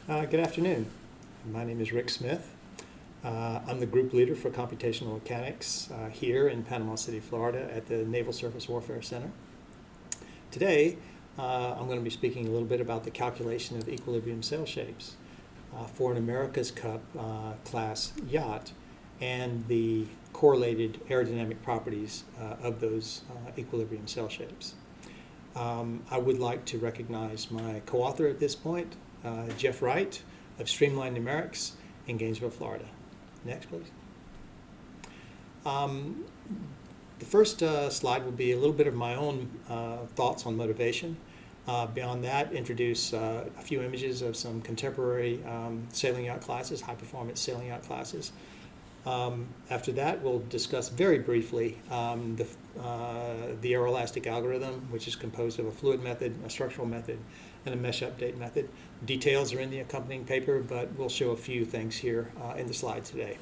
Good afternoon. My name is Rick Smith. I'm the group leader for computational mechanics here in Panama City, Florida at the Naval Surface Warfare Center. Today, I'm going to be speaking a little bit about the calculation of equilibrium sail shapes for an America's Cup class yacht and the correlated aerodynamic properties of those equilibrium sail shapes. I would like to recognize my co-author at this point, Jeff Wright of Streamline Numerics in Gainesville, Florida. Next, please. The first slide will be a little bit of my own thoughts on motivation. Beyond that, introduce a few images of some contemporary sailing yacht classes, high-performance sailing yacht classes. After that, we'll discuss very briefly the aeroelastic algorithm, which is composed of a fluid method, a structural method, and a mesh update method. Details are in the accompanying paper, but we'll show a few things here in the slide today.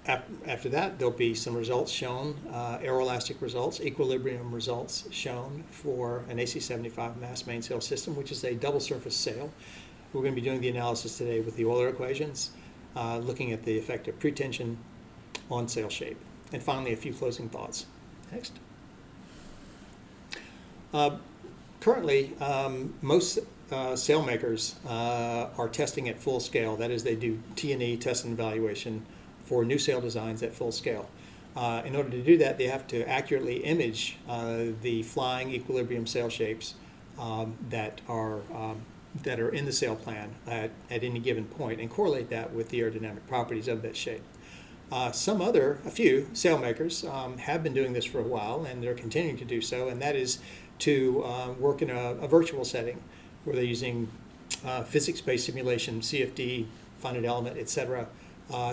After that, there'll be some results shown, aeroelastic results, equilibrium results shown for an AC75 Mast Mainsail system, which is a double surface sail. We're going to be doing the analysis today with the Euler equations, looking at the effect of pretension on sail shape. And finally, a few closing thoughts. Next. Currently, most sail makers are testing at full scale. That is, they do T&E, test and evaluation, for new sail designs at full scale. In order to do that, they have to accurately image the flying equilibrium sail shapes that are in the sail plan at any given point and correlate that with the aerodynamic properties of that shape. A few sailmakers have been doing this for a while, and they're continuing to do so, and that is to work in a virtual setting where they're using physics-based simulation, CFD, finite element, etc.,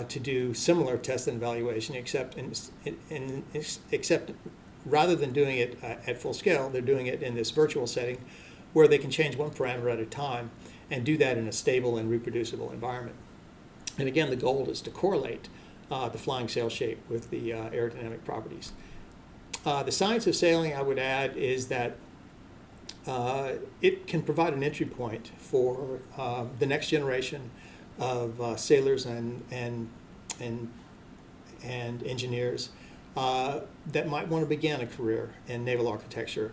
to do similar test and evaluation, except rather than doing it at full scale, they're doing it in this virtual setting where they can change one parameter at a time and do that in a stable and reproducible environment. And again, the goal is to correlate the flying sail shape with the aerodynamic properties. The science of sailing, I would add, is that it can provide an entry point for the next generation of sailors and engineers that might want to begin a career in naval architecture,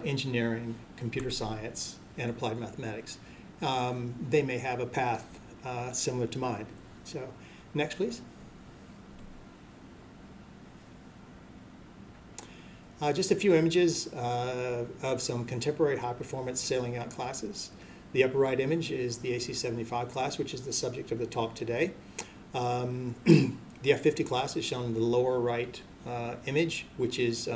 engineering, computer science, and applied mathematics. They may have a path similar to mine. So, next, please. Just a few images of some contemporary high-performance sailing yacht classes. The upper right image is the AC75 class, which is the subject of the talk today. The F50 class is shown in the lower right image, which uses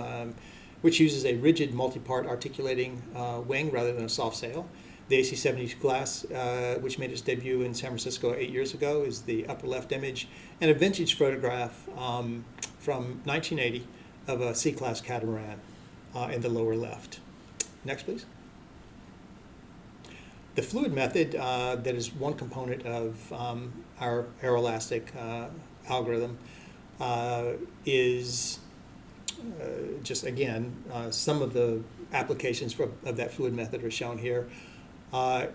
a rigid multi-part articulating wing rather than a soft sail. The AC70 class, which made its debut in San Francisco 8 years ago, is the upper left image, and a vintage photograph from 1980 of a C-class catamaran in the lower left. Next, please. The fluid method, that is one component of our aeroelastic algorithm, is just, again, some of the applications of that fluid method are shown here.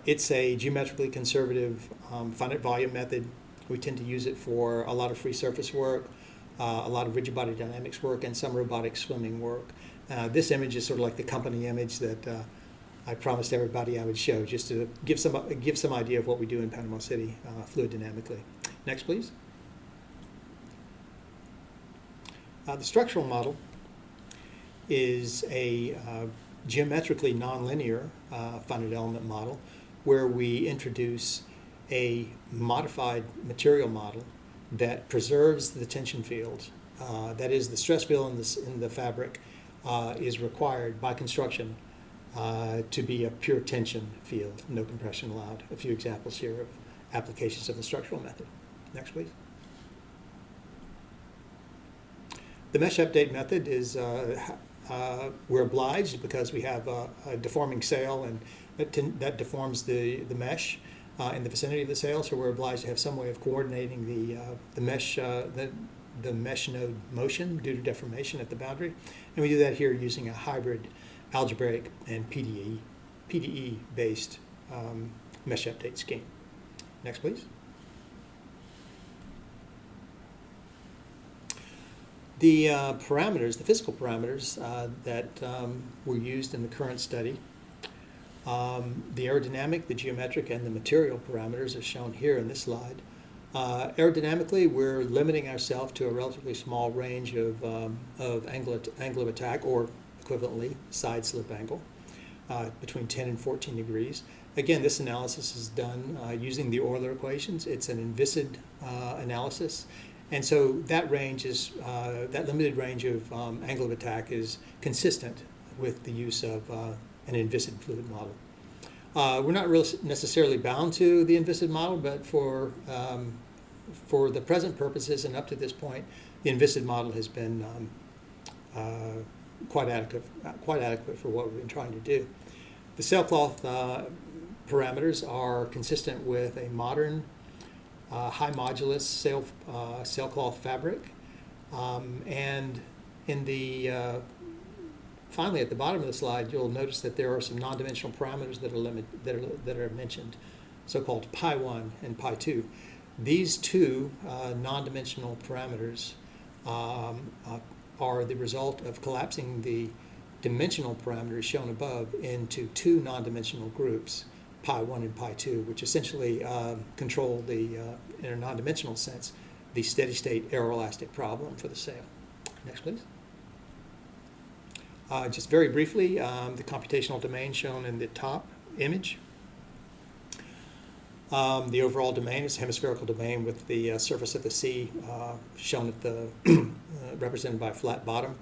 It's a geometrically conservative finite volume method. We tend to use it for a lot of free surface work, a lot of rigid body dynamics work, and some robotic swimming work. This image is sort of like the company image that I promised everybody I would show, just to give some idea of what we do in Panama City fluid dynamically. Next, please. The structural model is a geometrically nonlinear finite element model where we introduce a modified material model that preserves the tension field. That is, the stress field in the fabric is required by construction to be a pure tension field, no compression allowed. A few examples here of applications of the structural method. Next, please. The mesh update method is, we're obliged because we have a deforming sail, and that deforms the mesh in the vicinity of the sail, so we're obliged to have some way of coordinating the mesh node motion due to deformation at the boundary. And we do that here using a hybrid algebraic and PDE PDE-based mesh update scheme. Next, please. The parameters, the physical parameters that were used in the current study, the aerodynamic, the geometric, and the material parameters are shown here in this slide. Aerodynamically, we're limiting ourselves to a relatively small range of angle of attack, or equivalently side slip angle, between 10 and 14 degrees. Again, this analysis is done using the Euler equations. It's an inviscid analysis, and so that range is that limited range of angle of attack is consistent with the use of an inviscid fluid model. We're not really necessarily bound to the inviscid model, but for the present purposes and up to this point, the inviscid model has been quite adequate for what we've been trying to do. The sailcloth parameters are consistent with a modern high modulus sailcloth fabric, and in the finally, at the bottom of the slide, you'll notice that there are some non-dimensional parameters that are mentioned, so-called pi 1 and pi 2. These two non-dimensional parameters are the result of collapsing the dimensional parameters shown above into two non-dimensional groups, pi 1 and pi 2, which essentially control the, in a non-dimensional sense, the steady-state aeroelastic problem for the sail. Next, please. Just very briefly, the computational domain shown in the top image. The overall domain is a hemispherical domain with the surface of the sea shown at the represented by a flat bottom.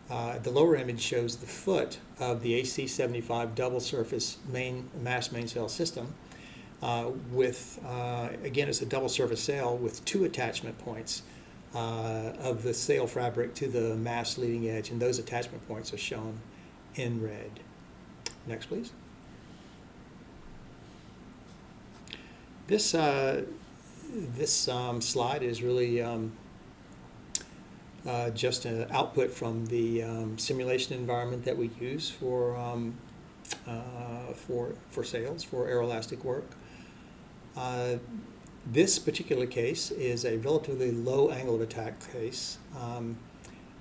The lower image shows the foot of the AC75 double surface Mast mainsail system with, again, it's a double surface sail with two attachment points of the sail fabric to the mast leading edge, and those attachment points are shown in red. Next, please. This slide is really just an output from the simulation environment that we use for sails, for aeroelastic work. This particular case is a relatively low angle of attack case.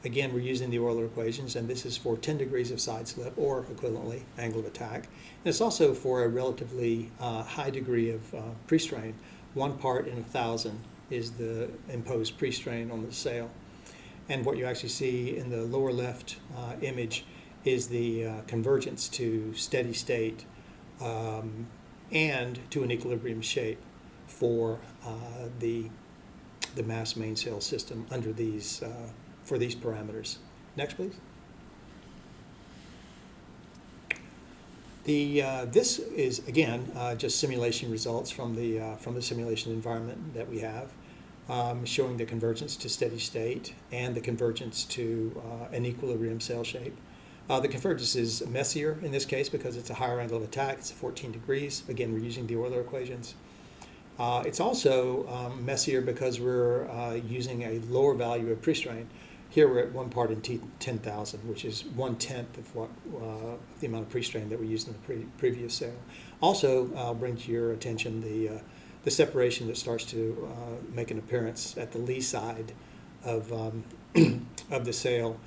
Again, we're using the Euler equations, and this is for 10 degrees of side slip, or equivalently angle of attack. And it's also for a relatively high degree of pre-strain. 1 part in 1,000 is the imposed pre-strain on the sail. And what you actually see in the lower left image is the convergence to steady state and to an equilibrium shape for the Mast mainsail system under these for these parameters. Next, please. This is again just simulation results from the simulation environment that we have, showing the convergence to steady state and the convergence to an equilibrium sail shape. The convergence is messier in this case because it's a higher angle of attack. It's 14 degrees. Again, we're using the Euler equations. It's also messier because we're using a lower value of pre-strain. Here we're at 1 part in 10,000, which is 1/10 of what the amount of pre-strain that we used in the previous sail. Also, I'll bring to your attention the separation that starts to make an appearance at the lee side of of the sail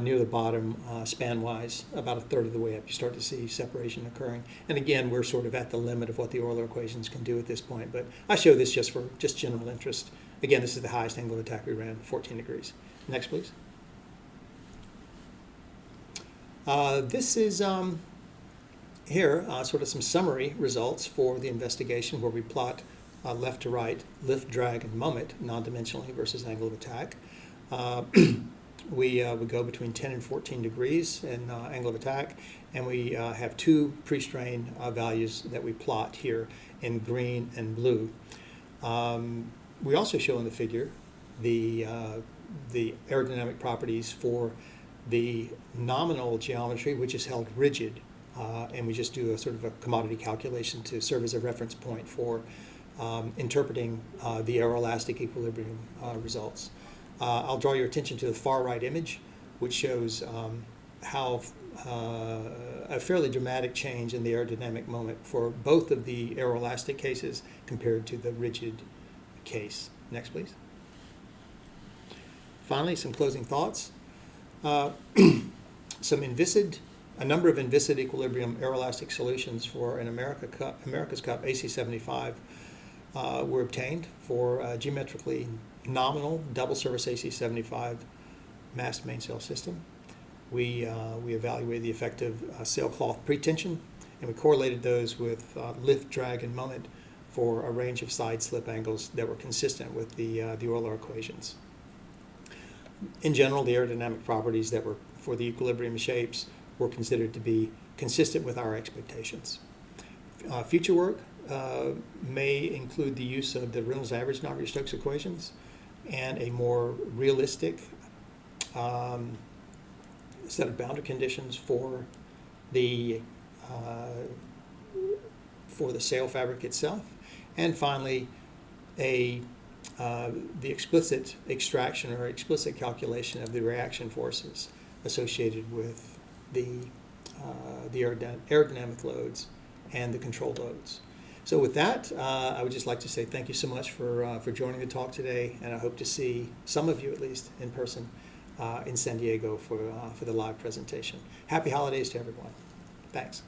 near the bottom, span-wise, about 1/3 of the way up. You start to see separation occurring. And again, we're sort of at the limit of what the Euler equations can do at this point. But I show this just for general interest. Again, this is the highest angle of attack we ran, 14 degrees. Next, please. This is here sort of some summary results for the investigation where we plot left to right, lift, drag, and moment non-dimensionally versus angle of attack. We go between 10 and 14 degrees in angle of attack, and we have two pre-strain values that we plot here in green and blue. We also show in the figure the aerodynamic properties for the nominal geometry, which is held rigid, and we just do a sort of a commodity calculation to serve as a reference point for interpreting the aeroelastic equilibrium results. I'll draw your attention to the far right image, which shows how a fairly dramatic change in the aerodynamic moment for both of the aeroelastic cases compared to the rigid case. Next, please. Finally, some closing thoughts. A number of Inviscid equilibrium aeroelastic solutions for an America's Cup AC75 were obtained for a geometrically nominal double service AC75 Mast mainsail system. We evaluated the effect of sailcloth pretension, and we correlated those with lift, drag, and moment for a range of side slip angles that were consistent with the Euler equations. In general, the aerodynamic properties that were for the equilibrium shapes were considered to be consistent with our expectations. Future work may include the use of the Reynolds average Navier-Stokes equations and a more realistic set of boundary conditions for the sail fabric itself, and finally the explicit extraction or explicit calculation of the reaction forces associated with the aerodynamic loads and the control loads. So with that, I would just like to say thank you so much for joining the talk today, and I hope to see some of you at least in person in San Diego for the live presentation. Happy holidays to everyone. Thanks.